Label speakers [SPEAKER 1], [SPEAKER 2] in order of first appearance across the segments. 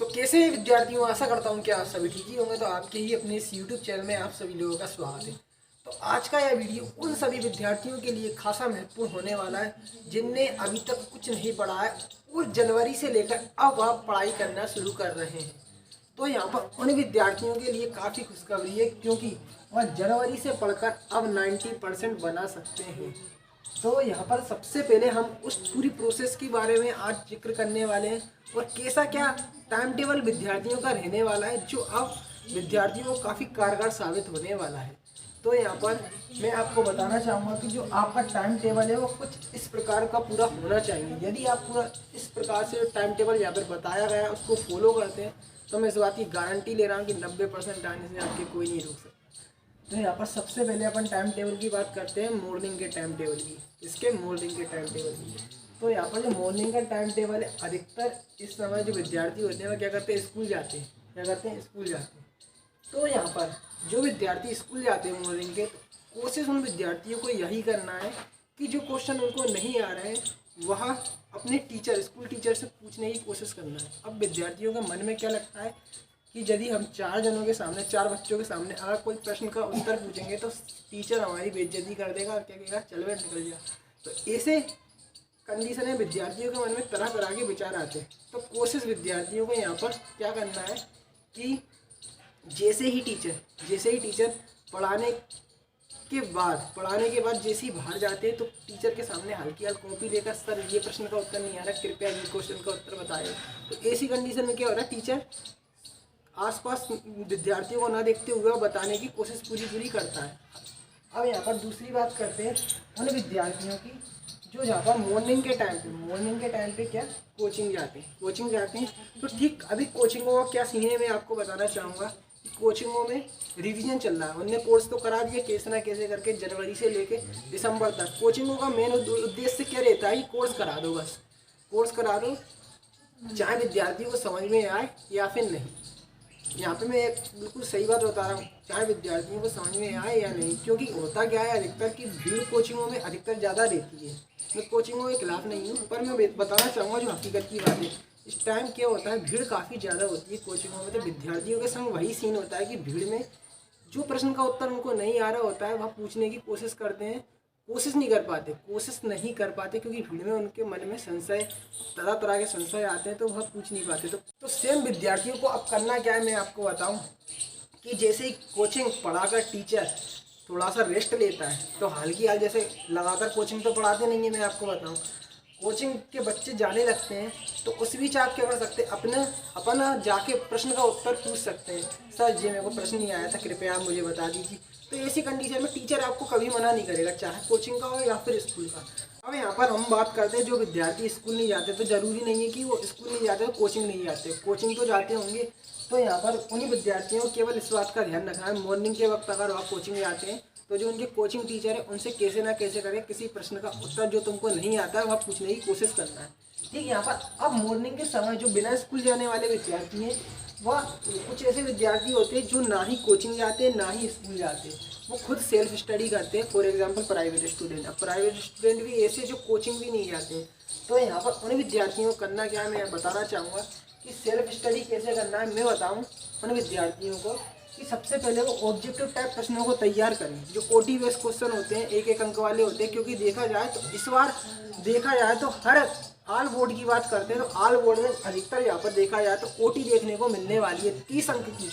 [SPEAKER 1] तो कैसे विद्यार्थियों, आशा करता हूँ कि आप सभी ठीक ही होंगे। तो आपके ही अपने इस यूट्यूब चैनल में आप सभी लोगों का स्वागत है। तो आज का यह वीडियो उन सभी विद्यार्थियों के लिए खासा महत्वपूर्ण होने वाला है जिनने अभी तक कुछ नहीं पढ़ा है और जनवरी से लेकर अब आप पढ़ाई करना शुरू कर रहे हैं। तो यहाँ पर उन विद्यार्थियों के लिए काफ़ी खुशखबरी है, क्योंकि वह जनवरी से पढ़कर अब 90% बना सकते हैं। तो यहाँ पर सबसे पहले हम उस पूरी प्रोसेस के बारे में आज जिक्र करने वाले हैं और कैसा क्या टाइम टेबल विद्यार्थियों का रहने वाला है, जो अब विद्यार्थियों को काफ़ी कारगर साबित होने वाला है। तो यहाँ पर मैं आपको बताना चाहूँगा कि जो आपका टाइम टेबल है वो कुछ इस प्रकार का पूरा होना चाहिए। यदि आप पूरा इस प्रकार से टाइम टेबल यहाँ पर बताया गया है उसको फॉलो करते हैं तो मैं इस बात की गारंटी ले रहा हूँ कि 90% आने से आपके कोई नहीं रोक सकता। तो यहाँ पर सबसे पहले अपन टाइम टेबल की बात करते हैं, मॉर्निंग के टाइम टेबल की। इसके मॉर्निंग के टाइम टेबल की तो यहाँ पर जो मॉर्निंग का टाइम टेबल है, अधिकतर इस समय जो विद्यार्थी होते हैं वो क्या करते हैं, स्कूल जाते हैं। क्या करते हैं, स्कूल जाते हैं। तो यहाँ पर जो विद्यार्थी स्कूल जाते हैं मॉर्निंग के, तो कोशिश उन विद्यार्थियों को यही करना है कि जो क्वेश्चन उनको नहीं आ रहे हैं वह अपने टीचर, स्कूल टीचर से पूछने की कोशिश करना है। अब विद्यार्थियों के मन में क्या लगता है कि यदि हम 4 जनों के सामने, 4 बच्चों के सामने अगर कोई प्रश्न का उत्तर पूछेंगे तो टीचर हमारी बेइज्जती कर देगा और क्या कहेगा, चल बे निकल जा। तो ऐसे कंडीशन में विद्यार्थियों के मन में तरह तरह के विचार आते हैं। तो कोशिश विद्यार्थियों को यहाँ पर क्या करना है कि जैसे ही टीचर पढ़ाने के बाद जैसे ही बाहर जाते हैं तो टीचर के सामने हल्की कॉपी देकर, सर ये प्रश्न का उत्तर नहीं आ रहा, कृपया ये क्वेश्चन का उत्तर बताइए। तो ऐसी कंडीशन में क्या हो रहा है, टीचर आसपास विद्यार्थियों को ना देखते हुए बताने की कोशिश पूरी करता है। अब यहाँ पर दूसरी बात करते हैं उन विद्यार्थियों की जो यहाँ पर मॉर्निंग के टाइम पे क्या कोचिंग जाते हैं। तो ठीक अभी कोचिंगों का क्या सीन है मैं आपको बताना चाहूँगा कि कोचिंगों में रिवीजन चल रहा है। उनने कोर्स तो करा दिया कैसे ना कैसे करके, जनवरी से लेके दिसंबर तक। कोचिंगों का मेन उद्देश्य क्या रहता है कि कोर्स करा दो, बस कोर्स करा दो, चाहे विद्यार्थियों को समझ में आए या फिर नहीं। यहाँ पे मैं एक बिल्कुल सही बात बता रहा हूँ, चाहे विद्यार्थियों को समझ में आए या नहीं। क्योंकि होता क्या है अधिकतर कि भीड़ कोचिंगों में अधिकतर ज़्यादा रहती है। मैं कोचिंगों के खिलाफ नहीं हूँ, पर मैं बताना चाहूँगा जो हकीकत की बात है। इस टाइम क्या होता है, भीड़ काफ़ी ज़्यादा होती है कोचिंगों में। तो विद्यार्थियों के संग वही सीन होता है कि भीड़ में जो प्रश्न का उत्तर उनको नहीं आ रहा होता है वह पूछने की कोशिश करते हैं, कोशिश नहीं कर पाते क्योंकि भीड़ में उनके मन में संशय, तरह तरह के संशय आते हैं तो वह पूछ नहीं पाते। तो सेम विद्यार्थियों को अब करना क्या है मैं आपको बताऊं कि जैसे ही कोचिंग पढ़ाकर टीचर थोड़ा सा रेस्ट लेता है, तो हाल की हाल जैसे लगातार कोचिंग तो पढ़ाते नहीं है, मैं आपको बताऊं कोचिंग के बच्चे जाने लगते हैं तो उस बीच आप क्या कर सकते हैं, अपना जाके प्रश्न का उत्तर पूछ सकते हैं। सर जी मेरे को प्रश्न नहीं आया था, कृपया आप मुझे बता दीजिए। तो ऐसी कंडीशन में टीचर आपको कभी मना नहीं करेगा, चाहे कोचिंग का हो या फिर स्कूल का। अब यहाँ पर हम बात करते हैं जो विद्यार्थी स्कूल नहीं जाते, तो ज़रूरी नहीं है कि वो स्कूल नहीं जाते तो कोचिंग नहीं जाते, कोचिंग तो जाते होंगे। तो यहाँ पर उन्हीं विद्यार्थियों को केवल इस बात का ध्यान रखना है, मॉर्निंग के वक्त अगर वह कोचिंग जाते हैं तो जो उनके कोचिंग टीचर है उनसे कैसे ना कैसे करके किसी प्रश्न का उत्तर जो तुमको नहीं आता है वह पूछने की कोशिश करना है। ठीक, यहाँ पर अब मॉर्निंग के समय जो बिना स्कूल जाने वाले विद्यार्थी हैं, वह कुछ ऐसे विद्यार्थी होते हैं जो ना ही कोचिंग जाते हैं ना ही स्कूल जाते हैं, वो खुद सेल्फ स्टडी करते हैं। For example private student. अब प्राइवेट स्टूडेंट भी ऐसे जो कोचिंग भी नहीं जाते हैं। तो यहाँ पर उन विद्यार्थियों को करना क्या है मैं बताना चाहूँगा कि सेल्फ स्टडी कैसे करना है। मैं बताऊँ उन विद्यार्थियों को कि सबसे पहले वो ऑब्जेक्टिव टाइप प्रश्नों को तैयार करें, जो ओटी बेस्ड क्वेश्चन होते हैं, 1-1 अंक वाले होते हैं। क्योंकि देखा जाए तो इस बार देखा जाए तो हर ऑल बोर्ड की बात करते हैं तो ऑल बोर्ड में अधिकतर यहाँ पर देखा जाए तो ओटी देखने को मिलने वाली है 30 अंक की।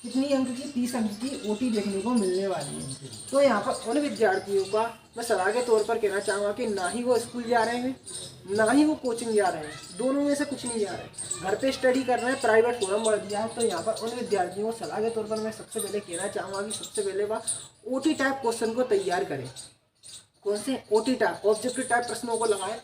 [SPEAKER 1] कितनी अंक की? 30 अंक की ओटी देखने को मिलने वाली है। तो यहाँ पर उन विद्यार्थियों का मैं सलाह के तौर पर कहना चाहूँगा कि ना ही वो स्कूल जा रहे हैं ना ही वो कोचिंग जा रहे हैं, दोनों में से कुछ नहीं जा रहे हैं, घर पे स्टडी कर रहे हैं, प्राइवेट फोरम भर दिया है। तो यहाँ पर उन विद्यार्थियों को सलाह के तौर पर मैं सबसे पहले कहना चाहूँगा कि सबसे पहले वह ओटी टाइप क्वेश्चन को तैयार करें। कौन से? ओटी टाइप, ऑब्जेक्टिव टाइप प्रश्नों को लगाएं।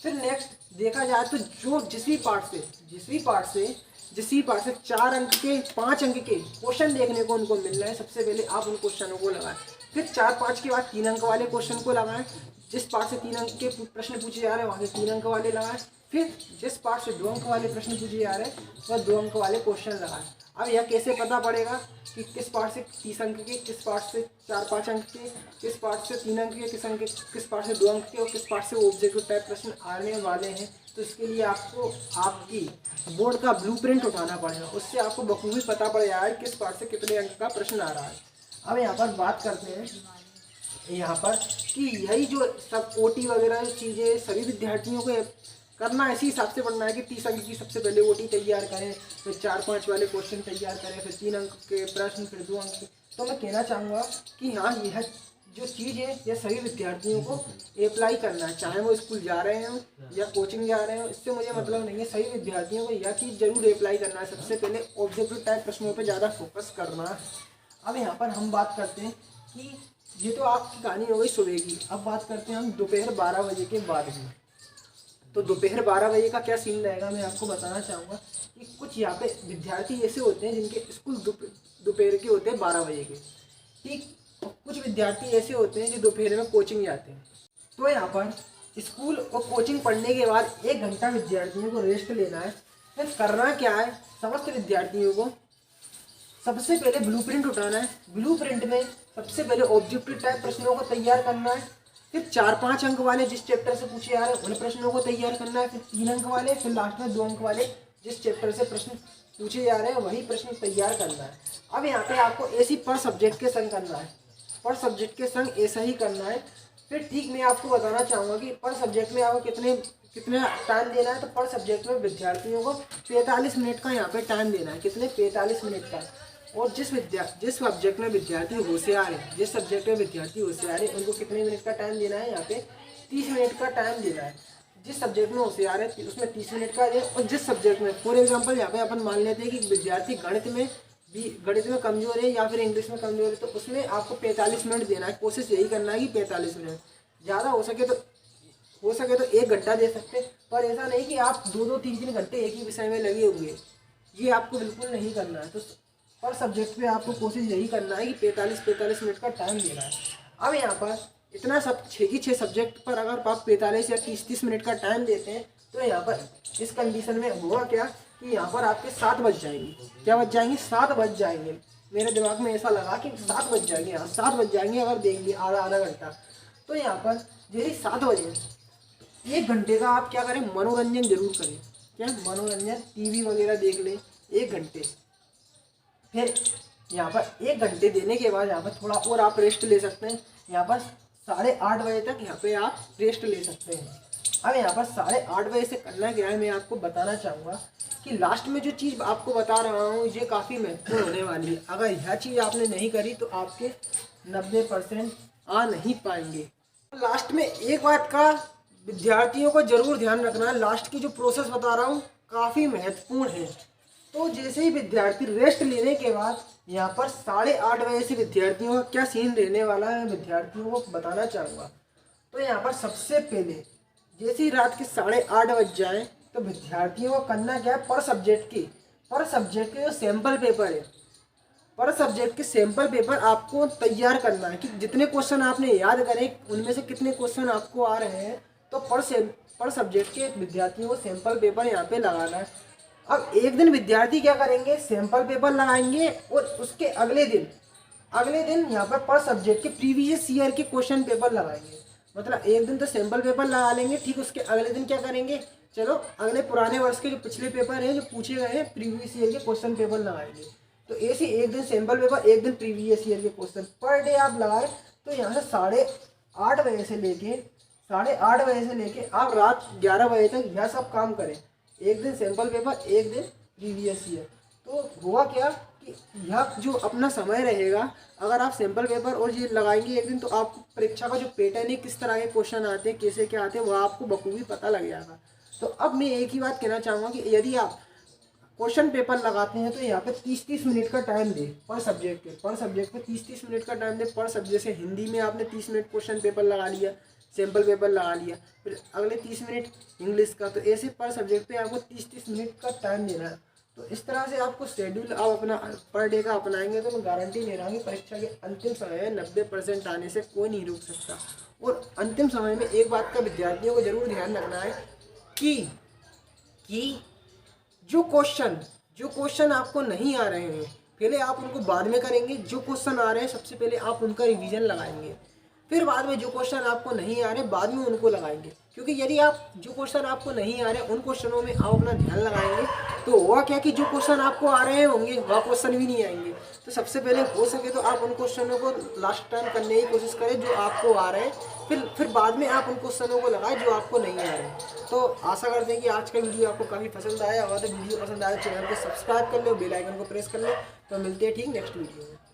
[SPEAKER 1] फिर नेक्स्ट देखा जाए तो जो जिस भी पार्ट से 4 अंक के 5 अंक के क्वेश्चन देखने को उनको मिल रहे हैं, सबसे पहले आप उन क्वेश्चनों को लगाएं। फिर 4-5 के बाद 3 अंक वाले क्वेश्चन को लगाएं। जिस पार्ट से 3 अंक के प्रश्न पूछे जा रहे हैं वहाँ से 3 अंक वाले लगाएं। फिर जिस पार्ट से 2 अंक वाले प्रश्न पूछे जा रहे हैं वह 2 अंक वाले क्वेश्चन लगाएं। अब यह कैसे पता पड़ेगा कि किस पार्ट से 30 अंक के, किस पार्ट से 4-5 अंक के, किस पार्ट से 3 अंक के, किस पार्ट से 2 अंक के और किस पार्ट से ऑब्जेक्टिव टाइप प्रश्न आने वाले हैं। तो इसके लिए आपको आपकी बोर्ड का ब्लूप्रिंट उठाना पड़ेगा, उससे आपको बखूबी पता पड़ जाएगा किस पार्ट से कितने अंक का प्रश्न आ रहा है। अब यहाँ पर बात करते हैं यहाँ पर कि यही जो सब ओटी वगैरह चीज़ें सभी विद्यार्थियों को करना इसी हिसाब से पढ़ना है कि 30 अंक की सबसे पहले ओटी तैयार करें, फिर 4-5 वाले क्वेश्चन तैयार करें, फिर 3 अंक के प्रश्न, फिर 2 अंक के। तो मैं कहना चाहूँगा कि हाँ, यह जो चीज़ है यह सभी विद्यार्थियों को अप्लाई करना है, चाहे वो स्कूल जा रहे हों या कोचिंग जा रहे हों, इससे मुझे मतलब नहीं है। सभी विद्यार्थियों को यह चीज़ जरूर अप्लाई करना है। सबसे पहले ऑब्जेक्टिव टाइप प्रश्नों पर ज़्यादा फोकस करना है। अब यहाँ पर हम बात करते हैं कि ये तो आपकी कहानी हो गई सुबह की। अब बात करते हैं हम दोपहर 12 बजे के बाद की। तो दोपहर 12 बजे का क्या सीन रहेगा, मैं आपको बताना चाहूँगा कि कुछ यहाँ पे विद्यार्थी ऐसे होते हैं जिनके स्कूल दोपहर के होते हैं 12 बजे के, ठीक। कुछ विद्यार्थी ऐसे होते हैं जो दोपहर में कोचिंग जाते हैं। तो यहाँ पर स्कूल और कोचिंग पढ़ने के बाद 1 घंटा विद्यार्थियों को रेस्ट लेना है। फिर करना क्या है, समस्त विद्यार्थियों को सबसे पहले ब्लूप्रिंट उठाना है। ब्लूप्रिंट में सबसे पहले ऑब्जेक्टिव टाइप प्रश्नों को तैयार करना है, फिर 4-5 अंक वाले जिस चैप्टर से पूछे जा रहे हैं उन प्रश्नों को तैयार करना है, फिर 3 अंक वाले, फिर लास्ट में 2 अंक वाले जिस चैप्टर से प्रश्न पूछे जा रहे हैं वही प्रश्न तैयार करना है। अब यहाँ पे आपको ऐसी पर सब्जेक्ट के संग करना है, पर सब्जेक्ट के संग ऐसा ही करना है। फिर ठीक मैं आपको बताना चाहूँगा कि पर सब्जेक्ट में आपको कितना टाइम देना है। तो पर सब्जेक्ट में विद्यार्थियों को 45 मिनट का यहाँ पे टाइम देना है। कितने? 45 मिनट का। और जिस सब्जेक्ट में विद्यार्थी होशियार है, उनको कितने मिनट का टाइम देना है, यहाँ पे 30 मिनट का टाइम देना है। जिस सब्जेक्ट में होशियार है उसमें 30 मिनट का दे। और जिस सब्जेक्ट में, फॉर एग्जांपल यहाँ पे अपन मान लेते हैं कि विद्यार्थी गणित में कमजोर है या फिर इंग्लिश में कमजोर है, तो उसमें आपको 45 मिनट देना है। कोशिश यही करना है कि 45 मिनट, ज़्यादा हो सके तो 1 घंटा दे सकते, पर ऐसा नहीं कि आप 2-2, 3-3 घंटे एक ही विषय में लगे होंगे, ये आपको बिल्कुल नहीं करना है। तो पर सब्जेक्ट पे आपको कोशिश यही करना है कि 45 मिनट का टाइम देना है। अब यहाँ पर इतना सब 6 सब्जेक्ट पर अगर आप 45 या 30 मिनट का टाइम देते हैं, तो यहाँ पर इस कंडीशन में हुआ क्या कि यहाँ पर आपके 7 बज जाएंगे। क्या बज जाएंगे? 7 बज जाएंगे। मेरे दिमाग में ऐसा लगा कि 7 बज जाएंगे, यहाँ 7 बज जाएंगे अगर देंगे आधा घंटा। तो यहाँ पर यही 7 बजे 1 घंटे का आप क्या करें, मनोरंजन जरूर करें। क्या मनोरंजन? टीवी वगैरह देख लें 1 घंटे। फिर यहाँ पर 1 घंटे देने के बाद यहाँ पर थोड़ा और आप रेस्ट ले सकते हैं। यहाँ पर 8:30 बजे तक यहाँ पे आप रेस्ट ले सकते हैं। अब यहाँ पर 8:30 बजे से करना क्या है, मैं आपको बताना चाहूँगा कि लास्ट में जो चीज़ आपको बता रहा हूँ ये काफ़ी महत्वपूर्ण होने वाली है। अगर यह चीज़ आपने नहीं करी तो आपके 90% आ नहीं पाएंगे। लास्ट में एक बात का विद्यार्थियों को जरूर ध्यान रखना है, लास्ट की जो प्रोसेस बता रहा हूँ काफ़ी महत्वपूर्ण है। तो जैसे ही विद्यार्थी रेस्ट लेने के बाद यहाँ पर 8:30 बजे से विद्यार्थियों का क्या सीन रहने वाला है, विद्यार्थियों को बताना चाहूँगा। तो यहाँ पर सबसे पहले जैसे ही रात के 8:30 बज जाए तो विद्यार्थियों को करना क्या है, पर सब्जेक्ट के जो सैम्पल पेपर है, पर सब्जेक्ट के सैम्पल पेपर आपको तैयार करना है कि जितने क्वेश्चन आपने याद करें उनमें से कितने क्वेश्चन आपको आ रहे हैं। तो पर सब्जेक्ट के विद्यार्थियों को सैम्पल पेपर यहाँ पे लगाना है। अब एक दिन विद्यार्थी क्या करेंगे, सैम्पल पेपर लगाएंगे और उसके अगले दिन यहाँ पर सब्जेक्ट के प्रीवियस ईयर के क्वेश्चन पेपर लगाएंगे। मतलब एक दिन तो सैम्पल पेपर लगा लेंगे, ठीक। उसके अगले दिन क्या करेंगे, चलो अगले पुराने वर्ष के जो पिछले पेपर हैं जो पूछे गए हैं प्रीवियस ईयर के क्वेश्चन पेपर लगाएंगे। तो ऐसे एक दिन सैम्पल पेपर, एक दिन प्रीवियस ईयर के क्वेश्चन पर डे आप लगाए। तो यहाँ से 8:30 बजे से लेके आप रात 11 बजे तक यह सब काम करें। एक दिन सैम्पल पेपर, एक दिन प्रीवियस ईयर। तो हुआ क्या कि यह जो अपना समय रहेगा, अगर आप सैम्पल पेपर और ये लगाएंगे एक दिन, तो आपको परीक्षा का जो पैटर्न है, किस तरह के क्वेश्चन आते हैं, कैसे क्या आते हैं, वह आपको बखूबी पता लग जाएगा। तो अब मैं एक ही बात कहना चाहूँगा कि यदि आप क्वेश्चन पेपर लगाते हैं तो यहाँ पे 30-30 मिनट का टाइम दें पर सब्जेक्ट पे 30-30 मिनट का टाइम दें पर सब्जेक्ट से। हिंदी में आपने 30 मिनट क्वेश्चन पेपर लगा लिया, सैम्पल पेपर लगा लिया, फिर अगले 30 मिनट इंग्लिश का। तो ऐसे पर सब्जेक्ट पे आपको 30-30 मिनट का टाइम देना है। तो इस तरह से आपको शेड्यूल आप अपना पर डे का अपनाएंगे तो मैं गारंटी ले रहा हूँ कि परीक्षा के अंतिम समय में 90% आने से कोई नहीं रोक सकता। और अंतिम समय में एक बात का विद्यार्थियों को जरूर ध्यान रखना है कि जो क्वेश्चन आपको नहीं आ रहे हैं पहले आप उनको बाद में करेंगे। जो क्वेश्चन आ रहे हैं सबसे पहले आप उनका रिवीजन लगाएंगे, फिर बाद में जो क्वेश्चन आपको नहीं आ रहे बाद में उनको लगाएंगे। क्योंकि यदि आप जो क्वेश्चन आपको नहीं आ रहे उन क्वेश्चनों में आप अपना ध्यान लगाएंगे तो हुआ क्या कि जो क्वेश्चन आपको आ रहे होंगे वह क्वेश्चन भी नहीं आएंगे। तो सबसे पहले हो सके तो आप उन क्वेश्चनों को लास्ट टाइम करने की कोशिश करें जो आपको आ रहे हैं, फिर बाद में आप उन क्वेश्चनों को लगाएं जो आपको नहीं आ रहे। तो आशा करते हैं कि आज का वीडियो आपको काफ़ी पसंद आया। अगर तो वीडियो पसंद आया तो चैनल को सब्सक्राइब कर लो, बेल आइकन को प्रेस कर लो। तो मिलते हैं ठीक नेक्स्ट वीडियो में।